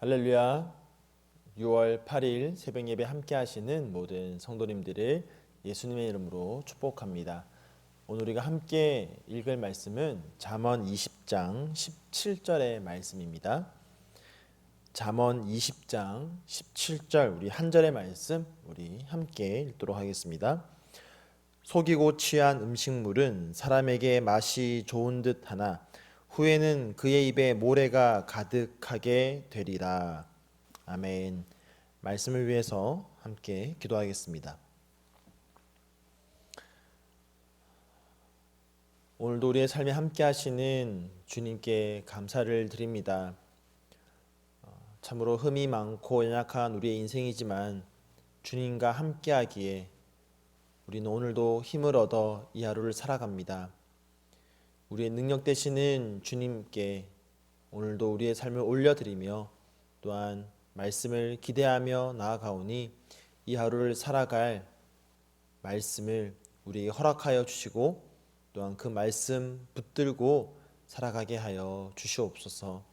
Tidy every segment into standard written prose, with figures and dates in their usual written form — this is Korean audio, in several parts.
할렐루야. 6월 8일 새벽 예배 함께 하시는 모든 성도님들을 예수님의 이름으로 축복합니다. 오늘 우리가 함께 읽을 말씀은 잠언 20장 17절의 말씀입니다. 잠언 20장 17절 우리 한 절의 말씀 우리 함께 읽도록 하겠습니다. 속이고 취한 음식물은 사람에게 맛이 좋은 듯 하나 후에는 그의 입에 모래가 가득하게 되리라. 아멘. 말씀을 위해서 함께 기도하겠습니다. 오늘도 우리의 삶에 함께 하시는 주님께 감사를 드립니다. 참으로 흠이 많고 연약한 우리의 인생이지만 주님과 함께 하기에 우리는 오늘도 힘을 얻어 이 하루를 살아갑니다. 우리의 능력 되시는 주님께 오늘도 우리의 삶을 올려드리며 또한 말씀을 기대하며 나아가오니 이 하루를 살아갈 말씀을 우리에게 허락하여 주시고 또한 그 말씀 붙들고 살아가게 하여 주시옵소서.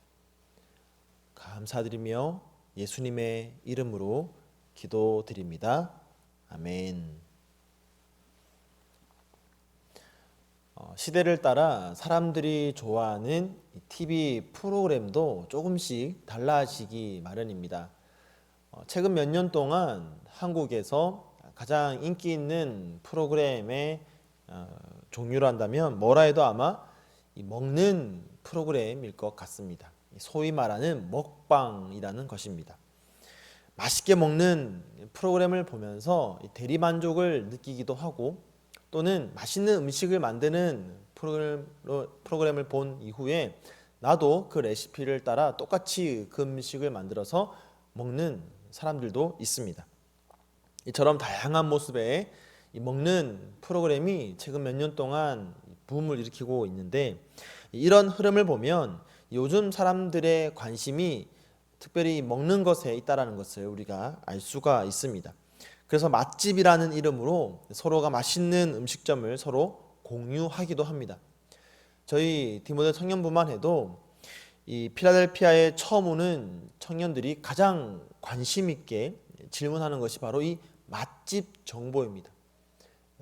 감사드리며 예수님의 이름으로 기도드립니다. 아멘. 시대를 따라 사람들이 좋아하는 TV 프로그램도 조금씩 달라지기 마련입니다. 최근 몇 년 동안 한국에서 가장 인기 있는 프로그램의 종류로 한다면 뭐라 해도 아마 먹는 프로그램일 것 같습니다. 소위 말하는 먹방이라는 것입니다. 맛있게 먹는 프로그램을 보면서 대리만족을 느끼기도 하고 또는 맛있는 음식을 만드는 프로그램을 본 이후에 나도 그 레시피를 따라 똑같이 그 음식을 만들어서 먹는 사람들도 있습니다. 이처럼 다양한 모습의 먹는 프로그램이 최근 몇 년 동안 붐을 일으키고 있는데 이런 흐름을 보면 요즘 사람들의 관심이 특별히 먹는 것에 있다는 것을 우리가 알 수가 있습니다. 그래서 맛집이라는 이름으로 서로가 맛있는 음식점을 서로 공유하기도 합니다. 저희 디모데 청년부만 해도 이 필라델피아에 처음 오는 청년들이 가장 관심 있게 질문하는 것이 바로 이 맛집 정보입니다.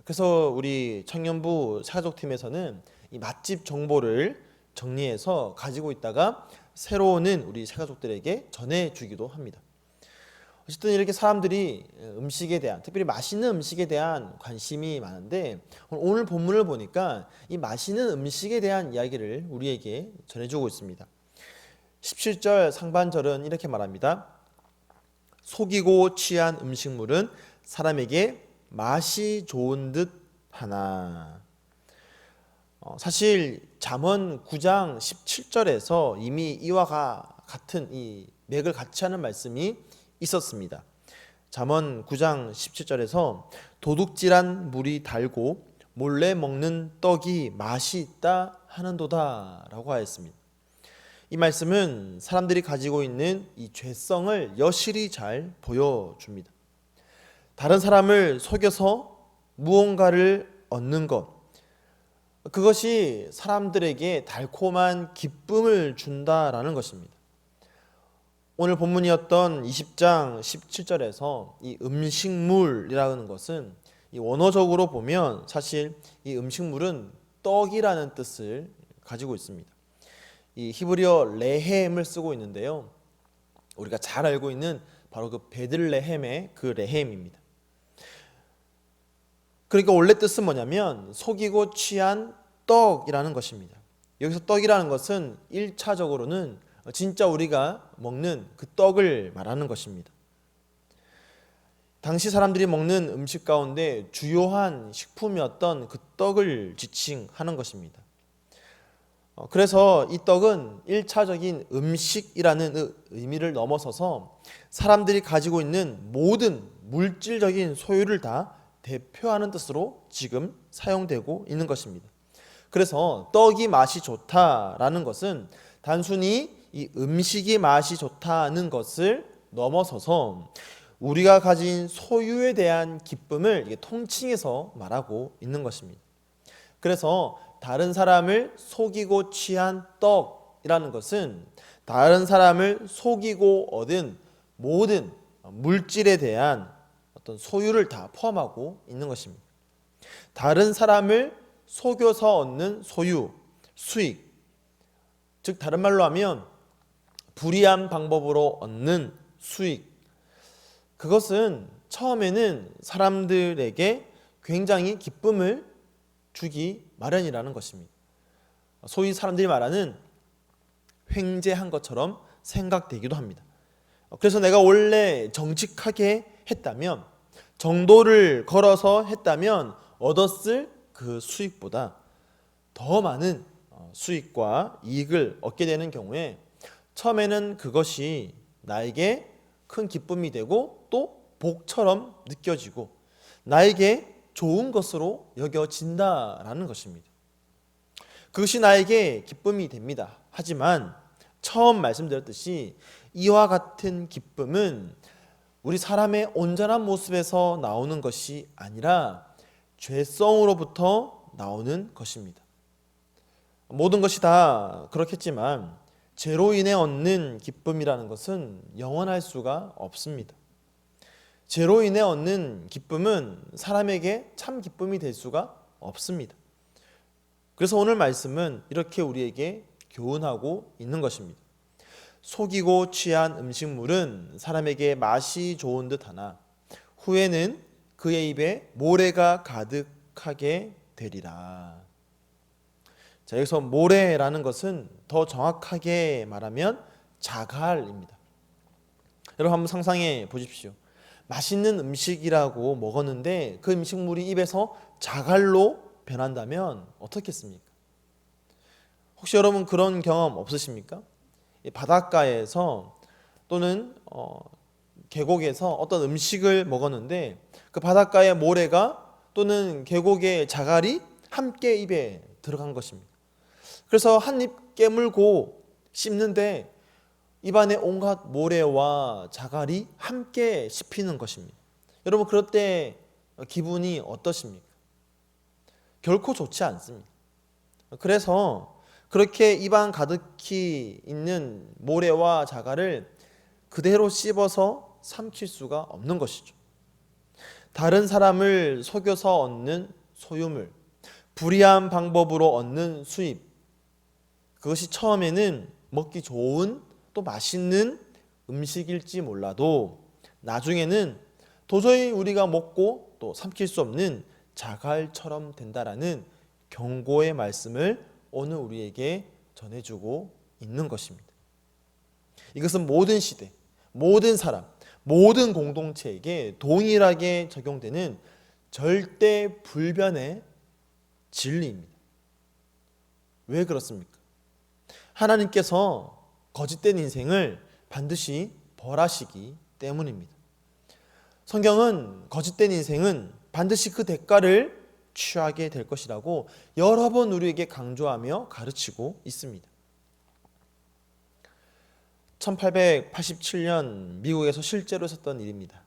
그래서 우리 청년부 사가족팀에서는 이 맛집 정보를 정리해서 가지고 있다가 새로 오는 우리 사가족들에게 전해주기도 합니다. 어쨌든 이렇게 사람들이 음식에 대한 특별히 맛있는 음식에 대한 관심이 많은데 오늘 본문을 보니까 이 맛있는 음식에 대한 이야기를 우리에게 전해주고 있습니다. 17절 상반절은 이렇게 말합니다. 속이고 취한 음식물은 사람에게 맛이 좋은 듯 하나. 사실 잠언 9장 17절에서 이미 이와 같은 이 맥을 같이 하는 말씀이 있었습니다. 잠언 9장 17절에서 도둑질한 물이 달고 몰래 먹는 떡이 맛이 있다 하는도다 라고 하였습니다. 이 말씀은 사람들이 가지고 있는 이 죄성을 여실히 잘 보여줍니다. 다른 사람을 속여서 무언가를 얻는 것, 그것이 사람들에게 달콤한 기쁨을 준다라는 것입니다. 오늘 본문이었던 20장 17절에서 이 음식물이라는 것은 이 원어적으로 보면 사실 이 음식물은 떡이라는 뜻을 가지고 있습니다. 이 히브리어 레헴을 쓰고 있는데요. 우리가 잘 알고 있는 바로 그 베들레헴의 그 레헴입니다. 그러니까 원래 뜻은 뭐냐면 속이고 취한 떡이라는 것입니다. 여기서 떡이라는 것은 1차적으로는 진짜 우리가 먹는 그 떡을 말하는 것입니다. 당시 사람들이 먹는 음식 가운데 주요한 식품이었던 그 떡을 지칭하는 것입니다. 그래서 이 떡은 1차적인 음식이라는 의미를 넘어서서 사람들이 가지고 있는 모든 물질적인 소유를 다 대표하는 뜻으로 지금 사용되고 있는 것입니다. 그래서 떡이 맛이 좋다라는 것은 단순히 이 음식이 맛이 좋다는 것을 넘어서서 우리가 가진 소유에 대한 기쁨을 통칭해서 말하고 있는 것입니다. 그래서 다른 사람을 속이고 취한 떡 첩이라는 것은 다른 사람을 속이고 얻은 모든 물질에 대한 어떤 소유를 다 포함하고 있는 것입니다. 다른 사람을 속여서 얻는 소유, 수익, 즉 다른 말로 하면 불이한 방법으로 얻는 수익, 그것은 처음에는 사람들에게 굉장히 기쁨을 주기 마련이라는 것입니다. 소위 사람들이 말하는 횡재한 것처럼 생각되기도 합니다. 그래서 내가 원래 정직하게 했다면, 정도를 걸어서 했다면 얻었을 그 수익보다 더 많은 수익과 이익을 얻게 되는 경우에 처음에는 그것이 나에게 큰 기쁨이 되고 또 복처럼 느껴지고 나에게 좋은 것으로 여겨진다라는 것입니다. 그것이 나에게 기쁨이 됩니다. 하지만 처음 말씀드렸듯이 이와 같은 기쁨은 우리 사람의 온전한 모습에서 나오는 것이 아니라 죄성으로부터 나오는 것입니다. 모든 것이 다 그렇겠지만 죄로 인해 얻는 기쁨이라는 것은 영원할 수가 없습니다. 죄로 인해 얻는 기쁨은 사람에게 참 기쁨이 될 수가 없습니다. 그래서 오늘 말씀은 이렇게 우리에게 교훈하고 있는 것입니다. 속이고 취한 음식물은 사람에게 맛이 좋은 듯하나 후에는 그의 입에 모래가 가득하게 되리라. 자, 여기서 모래라는 것은 더 정확하게 말하면 자갈입니다. 여러분 한번 상상해 보십시오. 맛있는 음식이라고 먹었는데 그 음식물이 입에서 자갈로 변한다면 어떻겠습니까? 혹시 여러분 그런 경험 없으십니까? 바닷가에서 또는 계곡에서 어떤 음식을 먹었는데 그 바닷가의 모래가 또는 계곡의 자갈이 함께 입에 들어간 것입니다. 그래서 한 입 깨물고 씹는데 입안에 온갖 모래와 자갈이 함께 씹히는 것입니다. 여러분 그럴 때 기분이 어떠십니까? 결코 좋지 않습니다. 그래서 그렇게 입안 가득히 있는 모래와 자갈을 그대로 씹어서 삼킬 수가 없는 것이죠. 다른 사람을 속여서 얻는 소유물, 불이한 방법으로 얻는 수입, 그것이 처음에는 먹기 좋은 또 맛있는 음식일지 몰라도 나중에는 도저히 우리가 먹고 또 삼킬 수 없는 자갈처럼 된다라는 경고의 말씀을 오늘 우리에게 전해주고 있는 것입니다. 이것은 모든 시대, 모든 사람, 모든 공동체에게 동일하게 적용되는 절대 불변의 진리입니다. 왜 그렇습니까? 하나님께서 거짓된 인생을 반드시 벌하시기 때문입니다. 성경은 거짓된 인생은 반드시 그 대가를 취하게 될 것이라고 여러 번 우리에게 강조하며 가르치고 있습니다. 1887년 미국에서 실제로 있었던 일입니다.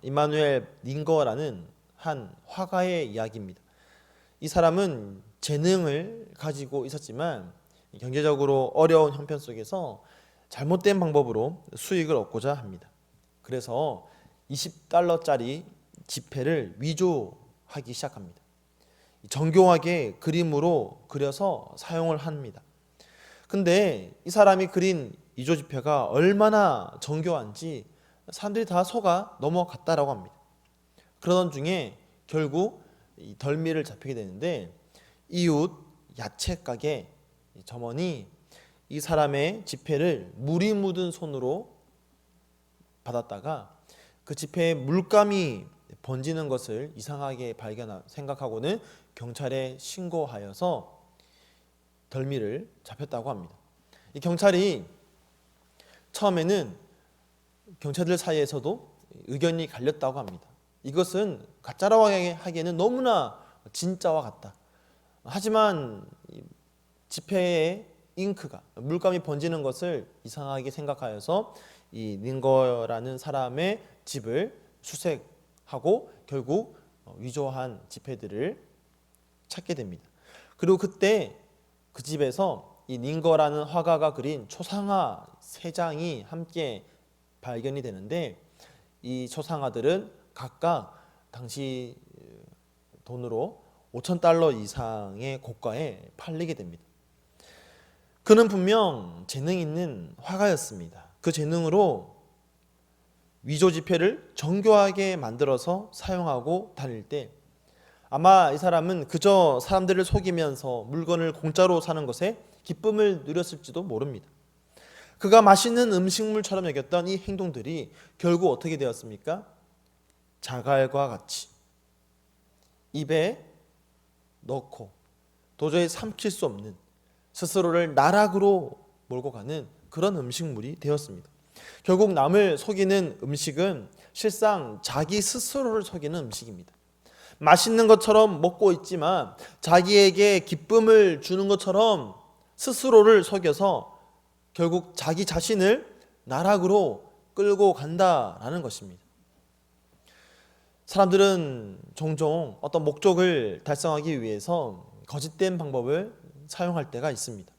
이마누엘 링거라는 한 화가의 이야기입니다. 이 사람은 재능을 가지고 있었지만 경제적으로 어려운 형편 속에서 잘못된 방법으로 수익을 얻고자 합니다. 그래서 $20짜리 지폐를 위조하기 시작합니다. 정교하게 그림으로 그려서 사용을 합니다. 근데 이 사람이 그린 위조 지폐가 얼마나 정교한지 사람들이 다 속아 넘어갔다라고 합니다. 그러던 중에 결국 이 덜미를 잡히게 되는데 이웃 야채 가게 점원이 이 사람의 지폐를 물이 묻은 손으로 받았다가 그 지폐에 물감이 번지는 것을 이상하게 생각하고는 경찰에 신고하여서 덜미를 잡혔다고 합니다. 이 경찰이 처음에는 경찰들 사이에서도 의견이 갈렸다고 합니다. 이것은 가짜라고 하기에는 너무나 진짜와 같다. 하지만 지폐에 잉크가 물감이 번지는 것을 이상하게 생각하여서 이 링거라는 사람의 집을 수색하고 결국 위조한 지폐들을 찾게 됩니다. 그리고 그때 그 집에서 이 링거라는 화가가 그린 초상화 3장이 함께 발견이 되는데, 이 초상화들은 각각 당시 돈으로 5,000달러 이상의 고가에 팔리게 됩니다. 그는 분명 재능 있는 화가였습니다. 그 재능으로 위조 지폐를 정교하게 만들어서 사용하고 다닐 때 아마 이 사람은 그저 사람들을 속이면서 물건을 공짜로 사는 것에 기쁨을 누렸을지도 모릅니다. 그가 맛있는 음식물처럼 여겼던 이 행동들이 결국 어떻게 되었습니까? 자갈과 같이 입에 넣고 도저히 삼킬 수 없는, 스스로를 나락으로 몰고 가는 그런 음식물이 되었습니다. 결국 남을 속이는 음식은 실상 자기 스스로를 속이는 음식입니다. 맛있는 것처럼 먹고 있지만 자기에게 기쁨을 주는 것처럼 스스로를 속여서 결국 자기 자신을 나락으로 끌고 간다라는 것입니다. 사람들은 종종 어떤 목적을 달성하기 위해서 거짓된 방법을 사용할 때가 있습니다.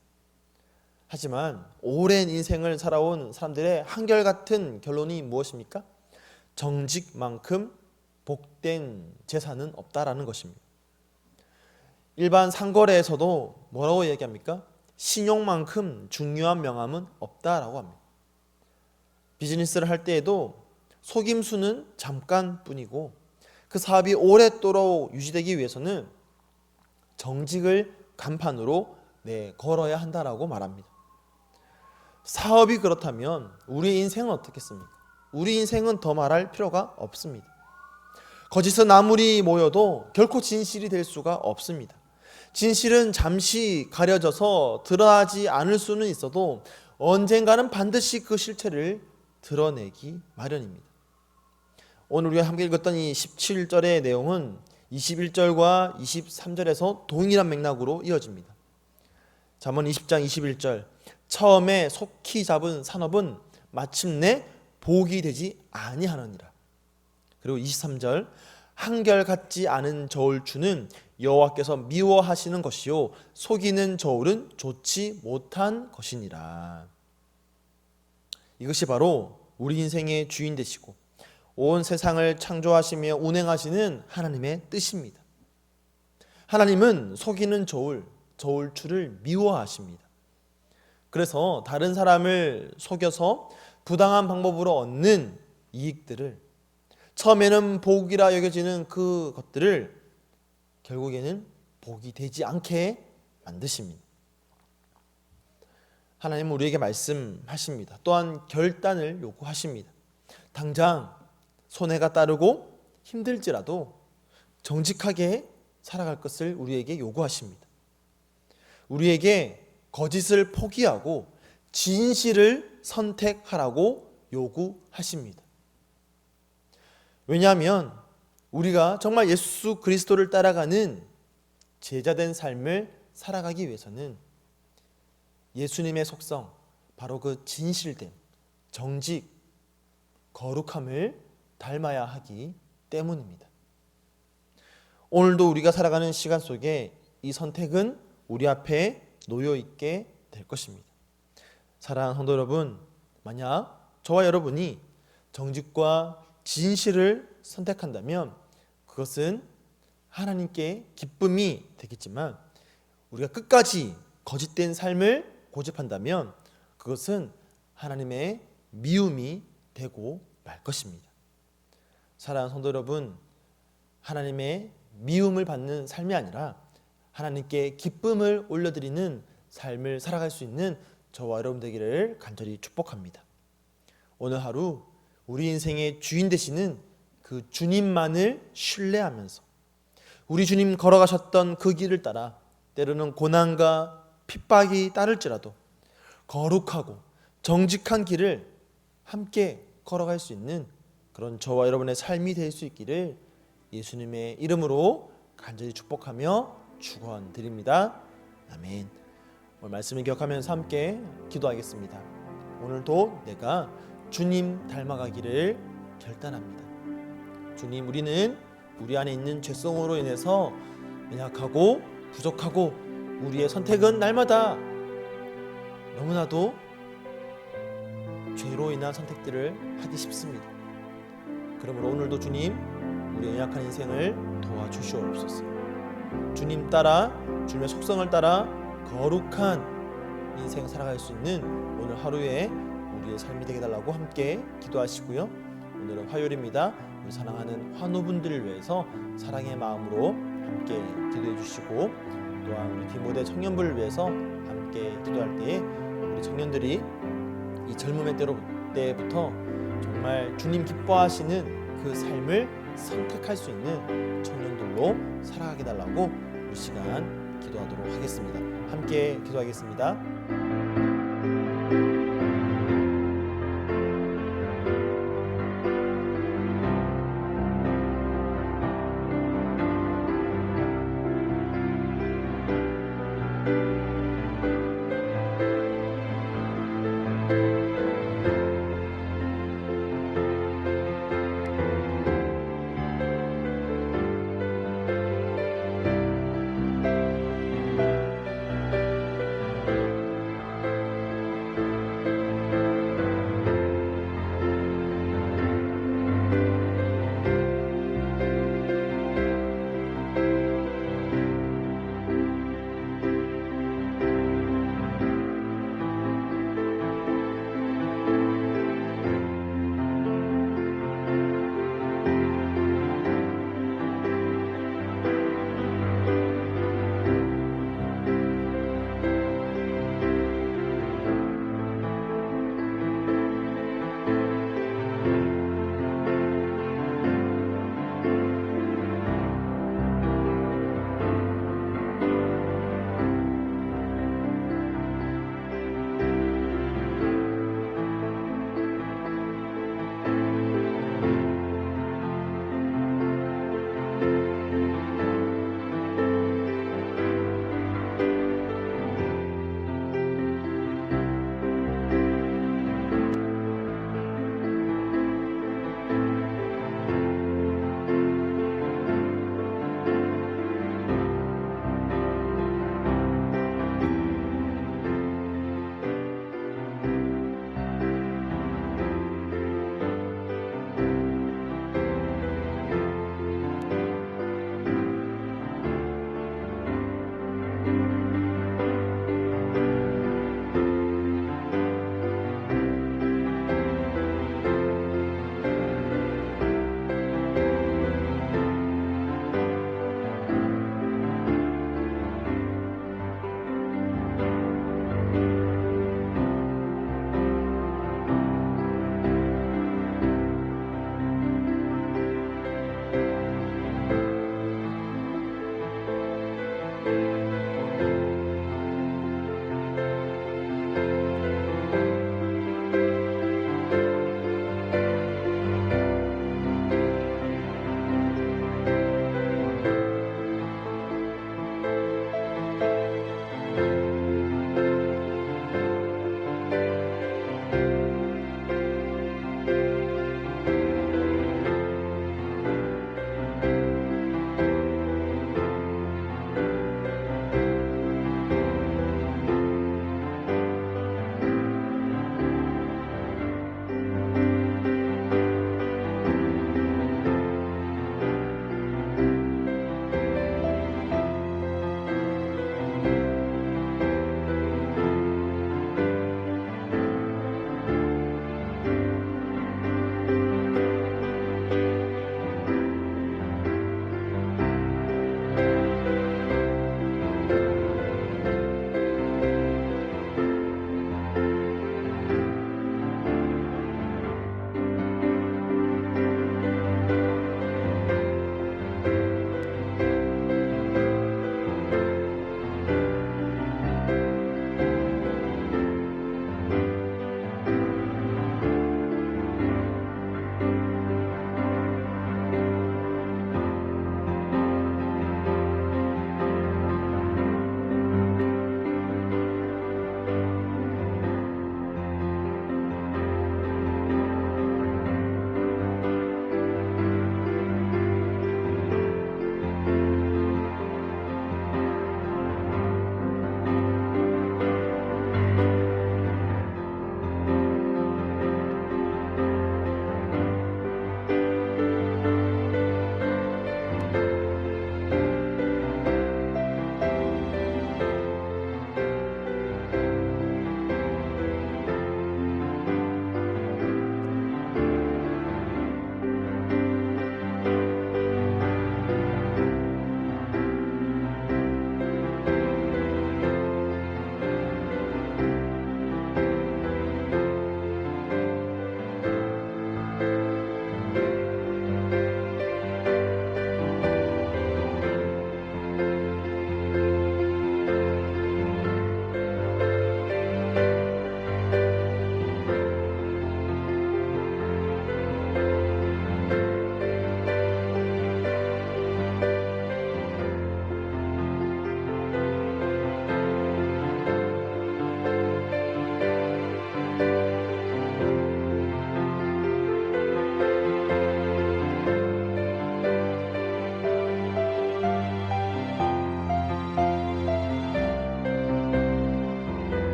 하지만 오랜 인생을 살아온 사람들의 한결같은 결론이 무엇입니까? 정직만큼 복된 재산은 없다라는 것입니다. 일반 상거래에서도 뭐라고 얘기합니까? 신용만큼 중요한 명함은 없다라고 합니다. 비즈니스를 할 때에도 속임수는 잠깐뿐이고 그 사업이 오랫도록 유지되기 위해서는 정직을 간판으로 걸어야 한다라고 말합니다. 사업이 그렇다면 우리 인생은 어떻겠습니까? 우리 인생은 더 말할 필요가 없습니다. 거짓은 아무리 모여도 결코 진실이 될 수가 없습니다. 진실은 잠시 가려져서 드러나지 않을 수는 있어도 언젠가는 반드시 그 실체를 드러내기 마련입니다. 오늘 우리가 함께 읽었던 이 17절의 내용은 21절과 23절에서 동일한 맥락으로 이어집니다. 잠언 20장 21절, 처음에 속히 잡은 산업은 마침내 복이 되지 아니하느니라. 그리고 23절, 한결같지 않은 저울추는 여호와께서 미워하시는 것이요 속이는 저울은 좋지 못한 것이니라. 이것이 바로 우리 인생의 주인 되시고 온 세상을 창조하시며 운행하시는 하나님의 뜻입니다. 하나님은 속이는 저울추를 미워하십니다. 그래서 다른 사람을 속여서 부당한 방법으로 얻는 이익들을, 처음에는 복이라 여겨지는 그 것들을 결국에는 복이 되지 않게 만드십니다. 하나님은 우리에게 말씀하십니다. 또한 결단을 요구하십니다. 당장 손해가 따르고 힘들지라도 정직하게 살아갈 것을 우리에게 요구하십니다. 우리에게 거짓을 포기하고 진실을 선택하라고 요구하십니다. 왜냐하면 우리가 정말 예수 그리스도를 따라가는 제자된 삶을 살아가기 위해서는 예수님의 속성, 바로 그 진실됨, 정직, 거룩함을 닮아야 하기 때문입니다. 오늘도 우리가 살아가는 시간 속에 이 선택은 우리 앞에 놓여 있게 될 것입니다. 사랑하는 성도 여러분, 만약 저와 여러분이 정직과 진실을 선택한다면 그것은 하나님께 기쁨이 되겠지만, 우리가 끝까지 거짓된 삶을 고집한다면 그것은 하나님의 미움이 되고 말 것입니다. 사랑하는 성도 여러분, 하나님의 미움을 받는 삶이 아니라 하나님께 기쁨을 올려드리는 삶을 살아갈 수 있는 저와 여러분 되기를 간절히 축복합니다. 오늘 하루 우리 인생의 주인 되시는 그 주님만을 신뢰하면서 우리 주님 걸어가셨던 그 길을 따라 때로는 고난과 핍박이 따를지라도 거룩하고 정직한 길을 함께 걸어갈 수 있는 그런 저와 여러분의 삶이 될 수 있기를 예수님의 이름으로 간절히 축복하며 축원드립니다. 아멘. 오늘 말씀을 기억하면서 함께 기도하겠습니다. 오늘도 내가 주님 닮아가기를 결단합니다. 주님, 우리는 우리 안에 있는 죄성으로 인해서 연약하고 부족하고 우리의 선택은 날마다 너무나도 죄로 인한 선택들을 하기 쉽습니다. 그러므로 오늘도 주님, 우리의 연약한 인생을 도와주시옵소서. 주님 따라, 주님의 속성을 따라 거룩한 인생 살아갈 수 있는 오늘 하루에 우리의 삶이 되게 달라고 함께 기도하시고요. 오늘은 화요일입니다. 우리 사랑하는 환우분들을 위해서 사랑의 마음으로 함께 기도해 주시고, 또한 우리 디모데 청년부를 위해서 함께 기도할 때에 우리 청년들이 이 젊음의 때부터 정말 주님 기뻐하시는 그 삶을 선택할 수 있는 청년들로 살아가게 달라고 이 시간 기도하도록 하겠습니다. 함께 기도하겠습니다.